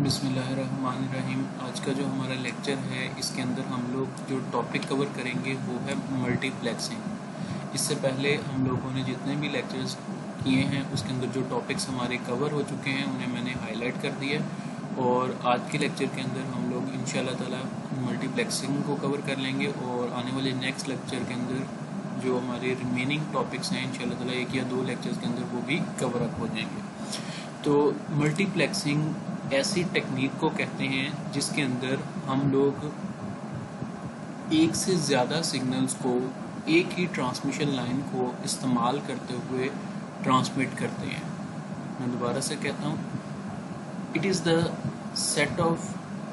बिस्मिल्लाहिर्रहमानिर्रहीम। आज का जो हमारा लेक्चर है इसके अंदर हम लोग जो टॉपिक कवर करेंगे वो है मल्टीप्लेक्सिंग। इससे पहले हम लोगों ने जितने भी लेक्चर्स किए हैं उसके अंदर जो टॉपिक्स हमारे कवर हो चुके हैं उन्हें मैंने हाईलाइट कर दिया और आज के लेक्चर के अंदर हम लोग इंशाल्लाह ताला मल्टीप्लेक्सिंग को कवर कर लेंगे और आने वाले नेक्स्ट लेक्चर के अंदर जो हमारे रिमेनिंग टॉपिक्स हैं इंशाल्लाह ताला 1 या 2 लेक्चर्स के अंदर वो भी कवर अप हो जाएंगे। तो मल्टीप्लेक्सिंग ऐसी टेक्निक को कहते हैं जिसके अंदर हम लोग एक से ज़्यादा सिग्नल्स को एक ही ट्रांसमिशन लाइन को इस्तेमाल करते हुए ट्रांसमिट करते हैं। मैं दोबारा से कहता हूँ, it is the set of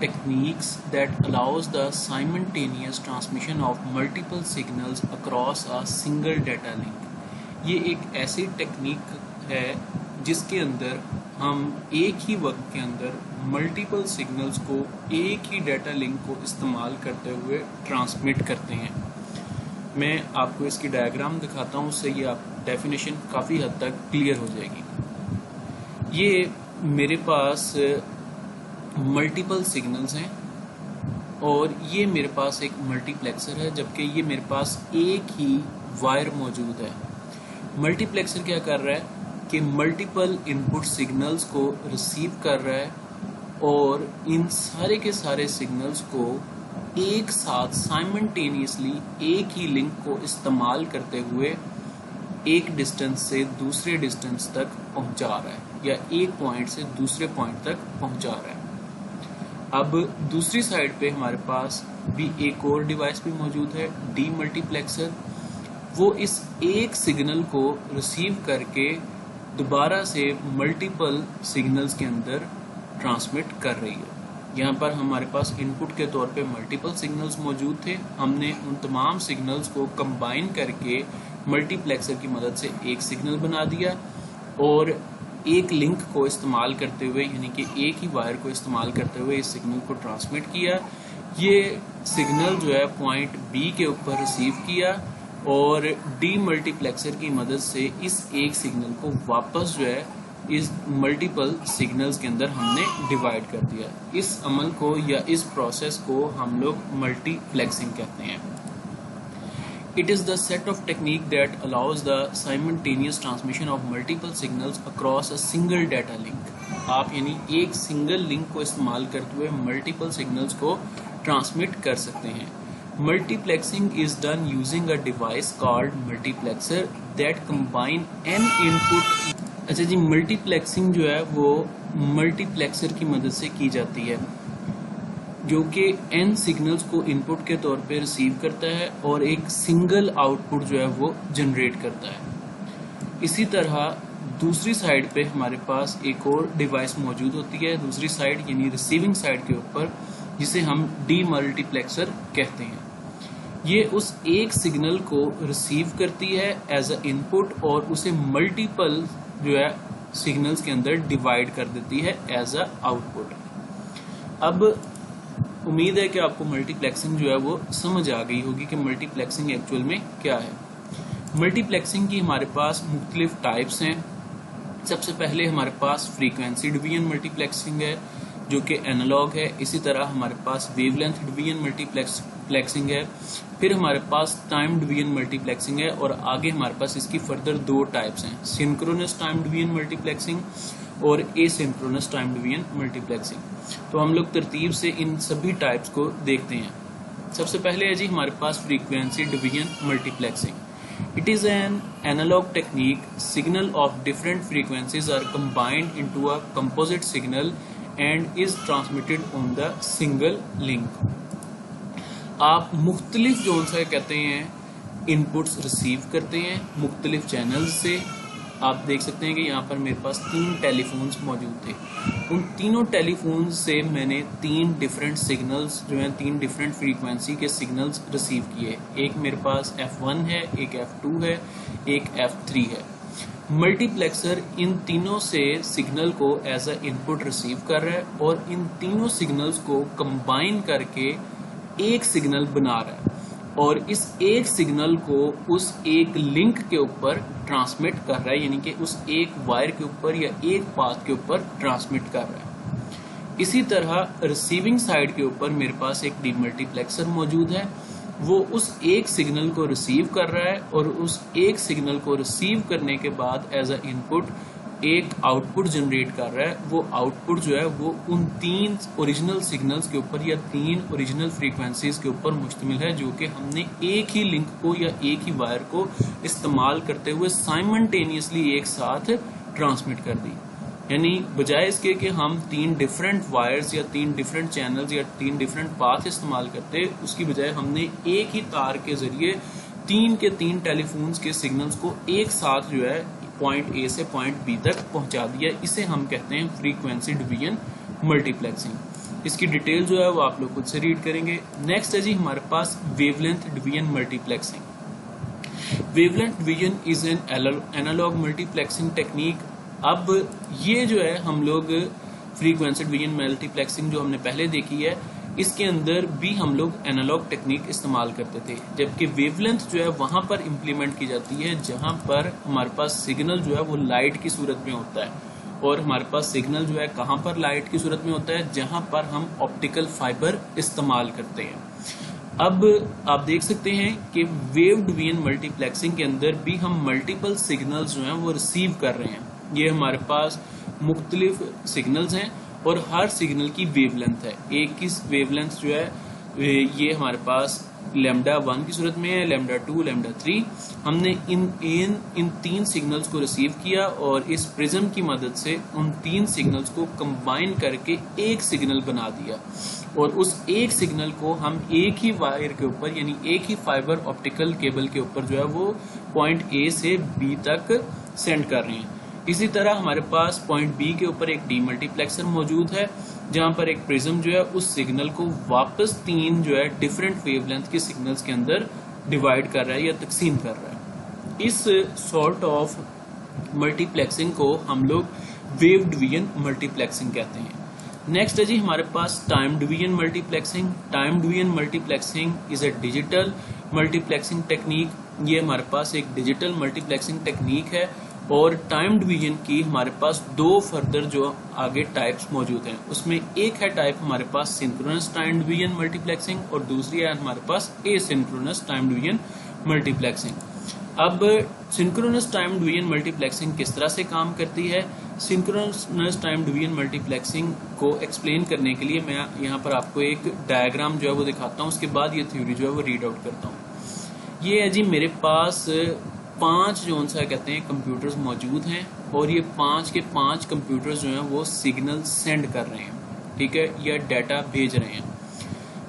techniques that allows the simultaneous transmission of multiple signals across a single data link. ये एक ऐसी टेक्निक है जिसके अंदर हम एक ही वक्त के अंदर मल्टीपल सिग्नल्स को एक ही डाटा लिंक को इस्तेमाल करते हुए ट्रांसमिट करते हैं। मैं आपको इसकी डायग्राम दिखाता हूँ, उससे ये आप डेफिनेशन काफ़ी हद तक क्लियर हो जाएगी। ये मेरे पास मल्टीपल सिग्नल्स हैं और ये मेरे पास एक मल्टीप्लेक्सर है, जबकि ये मेरे पास एक ही वायर मौजूद है। मल्टीप्लेक्सर क्या कर रहा है कि मल्टीपल इनपुट सिग्नल्स को रिसीव कर रहा है और इन सारे के सारे सिग्नल्स को एक साथ साइमल्टेनियसली एक ही लिंक को इस्तेमाल करते हुए एक डिस्टेंस से दूसरे डिस्टेंस तक पहुंचा रहा है या एक पॉइंट से दूसरे पॉइंट तक पहुंचा रहा है। अब दूसरी साइड पे हमारे पास भी एक और डिवाइस भी मौजूड है, डी मल्टीप्लेक्सर। वो इस एक सिग्नल को रिसीव करके दोबारा से मल्टीपल सिग्नल्स के अंदर ट्रांसमिट कर रही है। यहाँ पर हमारे पास इनपुट के तौर पे मल्टीपल सिग्नल्स मौजूद थे। हमने उन तमाम सिग्नल्स को कंबाइन करके मल्टीप्लेक्सर की मदद से एक सिग्नल बना दिया और एक लिंक को इस्तेमाल करते हुए, यानी कि एक ही वायर को इस्तेमाल करते हुए इस सिग्नल को ट्रांसमिट किया। ये सिग्नल जो है पॉइंट बी के ऊपर रिसीव किया और डी मल्टीप्लेक्सर की मदद से इस एक सिग्नल को वापस जो है इस मल्टीपल सिग्नल्स के अंदर हमने डिवाइड कर दिया। इस अमल को या इस प्रोसेस को हम लोग मल्टीप्लेक्सिंग कहते हैं। It is the set of technique that allows the simultaneous transmission of multiple signals across a single data link. आप यानी एक सिंगल लिंक को इस्तेमाल करते हुए मल्टीपल सिग्नल्स को ट्रांसमिट कर सकते हैं। Multiplexing is done using a device called multiplexer that combine n input। अच्छा जी, मल्टीप्लेक्सिंग जो है वो मल्टीप्लेक्सर की मदद से की जाती है जो कि n सिग्नल्स को इनपुट के तौर पे रिसीव करता है और एक सिंगल आउटपुट जो है वो जनरेट करता है। इसी तरह दूसरी साइड पे हमारे पास एक और डिवाइस मौजूद होती है, दूसरी साइड यानी रिसीविंग साइड के ऊपर, जिसे हम डी मल्टीप्लेक्सर कहते हैं। ये उस एक सिग्नल को रिसीव करती है एज अ इनपुट और उसे मल्टीपल जो है सिग्नल्स के अंदर डिवाइड कर देती है एज अ आउटपुट। अब उम्मीद है कि आपको मल्टीप्लेक्सिंग जो है वो समझ आ गई होगी कि मल्टीप्लेक्सिंग एक्चुअल में क्या है। मल्टीप्लेक्सिंग की हमारे पास मुख्तलिफ टाइप्स हैं। सबसे पहले हमारे पास फ्रीक्वेंसी डिवीजन मल्टीप्लेक्सिंग है जो कि एनालॉग है। इसी तरह हमारे पास वेवलेंथ डिवीजन मल्टीप्लेक्सिंग है। फिर हमारे पास टाइम डिवीजन मल्टीप्लेक्सिंग है और आगे हमारे पास इसकी फर्दर 2 टाइप्स हैं, सिंक्रोनस टाइम डिवीजन मल्टीप्लेक्सिंग और एसिंक्रोनस टाइम डिवीजन मल्टीप्लेक्सिंग। तो हम लोग तरतीब से इन सभी टाइप्स को देखते हैं। सबसे पहले है जी हमारे पास frequency division multiplexing. It is an analog technique. Signal of different frequencies are combined into a composite signal and is transmitted on the single link। आप मुख्तलिफ जोन से कहते हैं इनपुट्स रिसीव करते हैं मुख्तलिफ चैनल्स से। आप देख सकते हैं कि यहाँ पर मेरे पास 3 टेलीफोन्स मौजूद थे। उन तीनों टेलीफोन से मैंने 3 डिफरेंट सिग्नल्स जो हैं 3 डिफरेंट फ्रीक्वेंसी के सिग्नल्स रिसीव किए। एक मेरे पास F1 है, एक F2 है, एक F3 है। मल्टीप्लेक्सर इन तीनों से सिग्नल को एज अ इनपुट रिसीव कर रहा है और इन तीनों सिग्नल्स को कंबाइन करके एक सिग्नल बना रहा है और इस एक सिग्नल को उस एक लिंक के ऊपर ट्रांसमिट कर रहा है, यानी कि उस एक वायर के ऊपर या एक पाथ के ऊपर ट्रांसमिट कर रहा है। इसी तरह रिसीविंग साइड के ऊपर मेरे पास एक डीमल्टीप्लेक्सर मौजूद है, वो उस एक सिग्नल को रिसीव कर रहा है और उस एक सिग्नल को रिसीव करने के बाद एज अ इनपुट एक आउटपुट जनरेट कर रहा है। वो आउटपुट जो है वो उन 3 ओरिजिनल सिग्नल्स के ऊपर या 3 ओरिजिनल फ्रीक्वेंसीज के ऊपर मुश्तमिल है, जो कि हमने एक ही लिंक को या एक ही वायर को इस्तेमाल करते हुए साइमल्टेनियसली एक साथ ट्रांसमिट कर दी। यानी बजाय इसके कि हम 3 डिफरेंट वायर्स या 3 डिफरेंट चैनल्स या 3 डिफरेंट पाथ इस्तेमाल करते, उसकी बजाय हमने एक ही तार के जरिए 3 के 3 टेलीफोन्स के सिग्नल्स को एक साथ जो है पॉइंट ए से पॉइंट बी तक पहुंचा दिया। इसे हम कहते हैं फ्रीक्वेंसी डिवीजन मल्टीप्लेक्सिंग। इसकी डिटेल जो है वो आप लोग खुद से रीड करेंगे। नेक्स्ट है जी हमारे पास wavelength division multiplexing. Wavelength division is an analog multiplexing technique. अब ये जो है हम लोग फ्रीक्वेंसी डिवीजन मल्टीप्लेक्सिंग जो हमने पहले देखी है, इसके अंदर भी हम लोग एनालॉग टेक्निक इस्तेमाल करते थे, जबकि वेवलेंथ जो है वहां पर इम्प्लीमेंट की जाती है जहां पर हमारे पास सिग्नल जो है वो लाइट की सूरत में होता है। और हमारे पास सिग्नल जो है कहां पर लाइट की सूरत में होता है, जहां पर हम ऑप्टिकल फाइबर इस्तेमाल करते हैं। अब आप देख सकते हैं कि वेव डिवीजन मल्टीप्लेक्सिंग के अंदर भी हम मल्टीपल सिग्नल्स जो हैं वो रिसीव कर रहे हैं। ये हमारे पास मुख्तलिफ सिग्नल्स हैं और हर सिग्नल की वेवलेंथ है। एक की वेवलेंथ जो है ये हमारे पास लैम्डा 1 की सूरत में है, लैम्डा 2, लैम्डा 3। हमने इन 3 सिग्नल्स को रिसीव किया और इस प्रिज्म की मदद से उन 3 सिग्नल्स को कंबाइन करके एक सिग्नल बना दिया और उस एक सिग्नल को हम एक ही वायर के ऊपर यानी एक ही फाइबर ऑप्टिकल केबल के ऊपर जो है वो पॉइंट ए से बी तक सेंड कर रहे हैं। इसी तरह हमारे पास पॉइंट बी के ऊपर एक डीमल्टीप्लेक्सर मौजूद है, जहां पर एक प्रिज्म जो है उस सिग्नल को वापस 3 जो है डिफरेंट वेवलेंथ के सिग्नल्स के अंदर डिवाइड कर रहा है या तकसीम कर रहा है। इस सॉर्ट ऑफ मल्टीप्लेक्सिंग को हम लोग वेव डिवीजन मल्टीप्लेक्सिंग कहते हैं। नेक्स्ट है जी हमारे पास time division multiplexing. Time division multiplexing is a digital multiplexing technique. ये हमारे पास एक डिजिटल मल्टीप्लेक्सिंग टेक्निक है और टाइम डिवीजन की हमारे पास 2 फर्दर जो आगे टाइप्स मौजूद हैं। उसमें एक है टाइप हमारे पास सिंक्रोनस टाइम डिवीजन मल्टीप्लेक्सिंग और दूसरी है हमारे पास एसिंक्रोनस टाइम डिवीजन मल्टीप्लेक्सिंग। अब सिंक्रोनस टाइम डिवीजन मल्टीप्लेक्सिंग किस तरह से काम करती है? सिंक्रोनस टाइम डिवीजन मल्टीप्लेक्सिंग को एक्सप्लेन करने के लिए मैं यहाँ पर आपको एक डायग्राम जो है वो दिखाता हूँ, उसके बाद ये थ्योरी जो है वो रीड आउट करता हूँ। ये है जी मेरे पास 5 जो सा कहते हैं कंप्यूटर्स मौजूद हैं और ये 5 के 5 कंप्यूटर्स जो हैं वो सिग्नल सेंड कर रहे हैं, ठीक है, या डाटा भेज रहे हैं।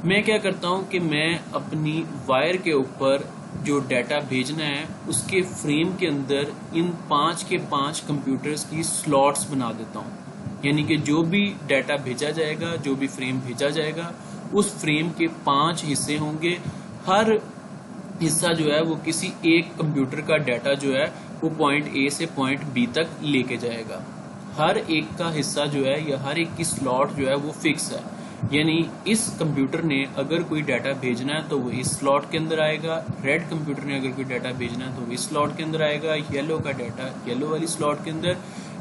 मैं क्या करता हूं कि मैं अपनी वायर के ऊपर जो डाटा भेजना है उसके फ्रेम के अंदर इन 5 के 5 कंप्यूटर्स की स्लॉट्स बना देता हूं। यानी कि जो भी डाटा भेजा जाएगा, जो भी फ्रेम भेजा जाएगा, उस फ्रेम के 5 हिस्से होंगे। हर हिस्सा जो है वो किसी एक कंप्यूटर का डाटा जो है वो पॉइंट ए से पॉइंट बी तक लेके जाएगा। हर एक का हिस्सा जो है या हर एक की स्लॉट जो है वो फिक्स है। यानी इस कंप्यूटर ने अगर कोई डाटा भेजना है तो वो इस स्लॉट के अंदर आएगा, रेड कंप्यूटर ने अगर कोई डाटा भेजना है तो वो इस स्लॉट के अंदर आएगा, येलो का डाटा येलो वाली स्लॉट के अंदर,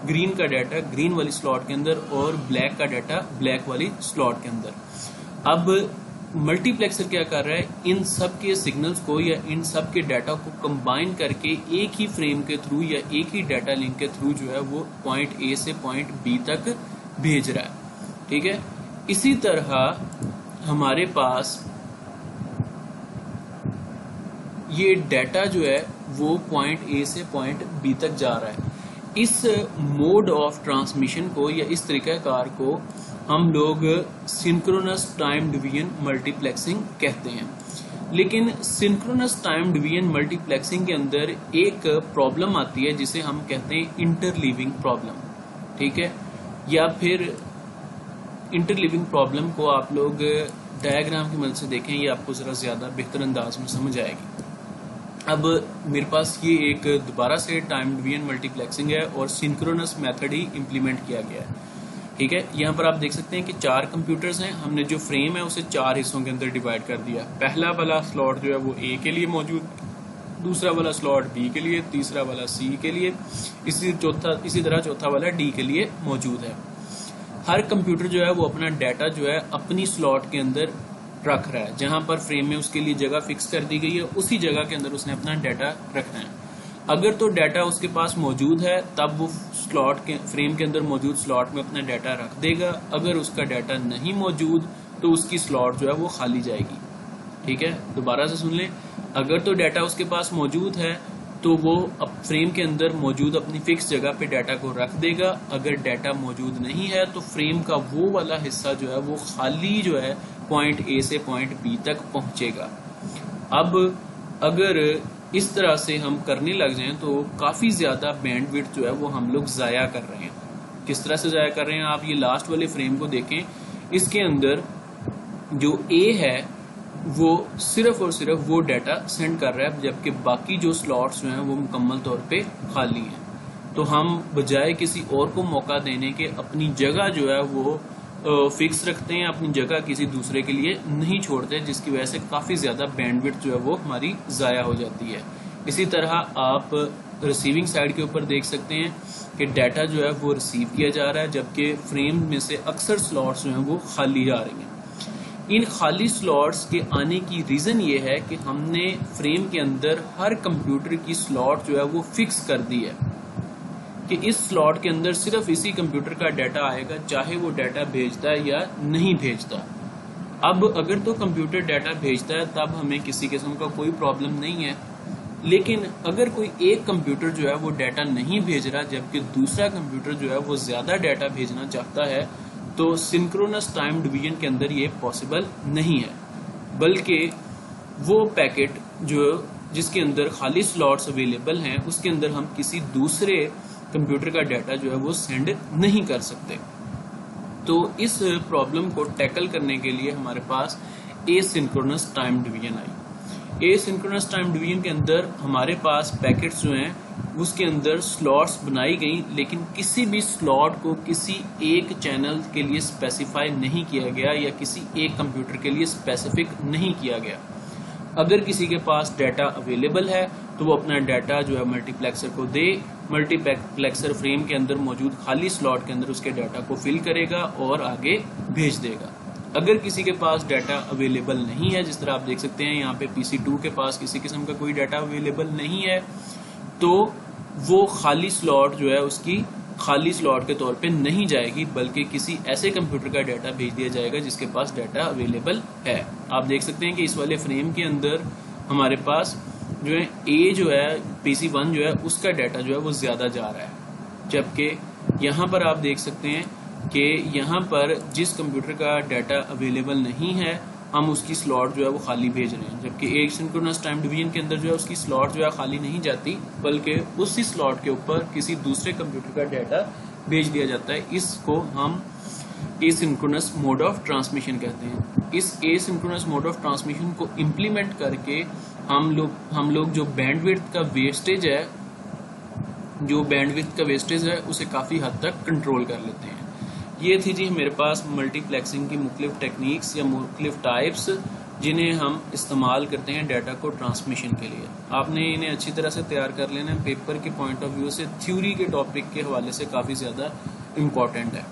ग्रीन का डाटा ग्रीन वाली स्लॉट के अंदर और ब्लैक का डाटा ब्लैक वाली स्लॉट के अंदर। अब मल्टीप्लेक्सर क्या कर रहा है, इन सब के सिग्नल्स को या इन सब के डाटा को कंबाइन करके एक ही फ्रेम के थ्रू या एक ही डाटा लिंक के थ्रू जो है वो पॉइंट ए से पॉइंट बी तक भेज रहा है, ठीक है। इसी तरह हमारे पास ये डाटा जो है वो पॉइंट ए से पॉइंट बी तक जा रहा है। इस मोड ऑफ ट्रांसमिशन को या इस तरीकाकार को हम लोग सिंक्रोनस टाइम डिवीजन मल्टीप्लेक्सिंग कहते हैं। लेकिन सिंक्रोनस टाइम डिवीजन मल्टीप्लेक्सिंग के अंदर एक प्रॉब्लम आती है जिसे हम कहते हैं इंटरलीविंग प्रॉब्लम, ठीक है, या फिर इंटरलीविंग प्रॉब्लम को आप लोग डायग्राम की मदद से देखें, ये आपको जरा ज्यादा बेहतर अंदाज में समझ आएगी। अब मेरे पास ये एक दोबारा से टाइम डिवीजन मल्टीप्लेक्सिंग है और सिंक्रोनस मेथड ही इम्प्लीमेंट किया गया है, ठीक है। यहाँ पर आप देख सकते हैं कि 4 कंप्यूटर्स हैं। हमने जो फ्रेम है उसे 4 हिस्सों के अंदर डिवाइड कर दिया। पहला वाला स्लॉट जो है वो ए के लिए मौजूद, दूसरा वाला स्लॉट बी के लिए, तीसरा वाला सी के लिए, इसी तरह चौथा वाला डी के लिए मौजूद है। हर कंप्यूटर जो है वो अपना डाटा जो है अपनी स्लॉट के अंदर रख रहा है, जहां पर फ्रेम में उसके लिए जगह फिक्स कर दी गई है उसी जगह के अंदर उसने अपना डाटा रखना है। अगर तो डाटा उसके पास मौजूद है तब वो स्लॉट के फ्रेम के अंदर मौजूद स्लॉट में अपना डाटा रख देगा। अगर उसका डाटा नहीं मौजूद तो उसकी स्लॉट जो है वो खाली जाएगी। ठीक है, दोबारा से सुन लें। अगर तो डाटा उसके पास मौजूद है तो वो अब फ्रेम के अंदर मौजूद अपनी फिक्स जगह पे डाटा को रख देगा। अगर डाटा मौजूद नहीं है तो फ्रेम का वो वाला हिस्सा जो है वो खाली जो है पॉइंट ए से पॉइंट बी तक पहुंचेगा। अब अगर इस तरह से हम करने लग जाएं तो काफी ज्यादा बैंडविड्थ जो है वो हम लोग जाया कर रहे हैं। किस तरह से जाया कर रहे हैं, आप ये लास्ट वाले फ्रेम को देखें। इसके अंदर जो ए है वो सिर्फ और सिर्फ वो डाटा सेंड कर रहा है, जबकि बाकी जो स्लॉट्स जो हैं वो मुकम्मल तौर पे खाली हैं। तो हम बजाय किसी और को मौका देने के अपनी जगह जो है वो फिक्स रखते हैं, अपनी जगह किसी दूसरे के लिए नहीं छोड़ते, जिसकी वजह से काफी ज्यादा बैंडविड्थ जो है वो हमारी जाया हो जाती है। इसी तरह आप रिसीविंग साइड के ऊपर देख सकते हैं कि डाटा जो है वो रिसीव किया जा रहा है, जबकि फ्रेम में से अक्सर स्लॉट्स जो हैं वो खाली जा रही हैं। इन खाली स्लॉट्स के आने की रीजन ये है कि हमने फ्रेम के अंदर हर कंप्यूटर की स्लॉट जो है वो फिक्स कर दी है कि इस स्लॉट के अंदर सिर्फ इसी कंप्यूटर का डाटा आएगा, चाहे वो डाटा भेजता है या नहीं भेजता। अब अगर तो कंप्यूटर डाटा भेजता है तब हमें किसी किस्म का कोई प्रॉब्लम नहीं है, लेकिन अगर कोई एक कंप्यूटर जो है वो डाटा नहीं भेज रहा जबकि दूसरा कंप्यूटर जो है वो ज्यादा डाटा भेजना चाहता है, तो सिंक्रोनस टाइम डिवीजन के अंदर ये पॉसिबल नहीं है। बल्कि वो पैकेट जो जिसके अंदर खाली स्लॉट्स अवेलेबल हैं उसके अंदर हम किसी दूसरे कंप्यूटर का डाटा जो है वो सेंड नहीं कर सकते। तो इस प्रॉब्लम को टैकल करने के लिए हमारे पास एसिंक्रोनस टाइम डिवीजन आई। एसिंक्रोनस टाइम डिवीजन के अंदर हमारे पास पैकेट्स जो हैं उसके अंदर स्लॉट्स बनाई गई, लेकिन किसी भी स्लॉट को किसी एक चैनल के लिए स्पेसिफाई नहीं किया गया या किसी एक कंप्यूटर के लिए स्पेसिफिक नहीं किया गया। अगर किसी के पास डाटा अवेलेबल है तो वो अपना डाटा जो है मल्टीप्लेक्सर को दे, मल्टीप्लेक्सर फ्रेम के अंदर मौजूद खाली स्लॉट के अंदर उसके डाटा को फिल करेगा और आगे भेज देगा। अगर किसी के पास डाटा अवेलेबल नहीं है, जिस तरह आप देख सकते हैं यहाँ पे PC2 के पास किसी किस्म का कोई डाटा अवेलेबल नहीं है, तो वो खाली स्लॉट जो है उसकी खाली स्लॉट के तौर पे नहीं जाएगी, बल्कि किसी ऐसे कंप्यूटर का डाटा भेज दिया जाएगा जिसके पास डाटा अवेलेबल है। आप देख सकते हैं कि इस वाले फ्रेम के अंदर हमारे पास जो है ए जो है PC1 जो है उसका डाटा जो है वो ज्यादा जा रहा है, जबकि यहाँ पर आप देख सकते हैं कि यहाँ पर जिस कंप्यूटर का डाटा अवेलेबल नहीं है हम उसकी स्लॉट जो है वो खाली भेज रहे हैं, जबकि एक सिंक्रोनस टाइम डिवीजन के अंदर जो है उसकी स्लॉट जो है खाली नहीं जाती, बल्कि उसी स्लॉट के ऊपर किसी दूसरे कंप्यूटर का डाटा भेज दिया जाता है। इसको हम एसिंक्रोनस मोड ऑफ ट्रांसमिशन कहते हैं। इस एसिंक्रोनस मोड ऑफ ट्रांसमिशन को इम्प्लीमेंट करके हम लोग जो बैंडविड्थ का वेस्टेज है उसे काफी हद तक कंट्रोल कर लेते हैं। ये थी जी मेरे पास मल्टीप्लेक्सिंग की मुख्तलिफ टेक्निक्स या मुख्तलिफ टाइप्स जिन्हें हम इस्तेमाल करते हैं डाटा को ट्रांसमिशन के लिए। आपने इन्हें अच्छी तरह से तैयार कर लेना है, पेपर के पॉइंट ऑफ व्यू से थ्योरी के टॉपिक के हवाले से काफ़ी ज़्यादा इम्पॉर्टेंट है।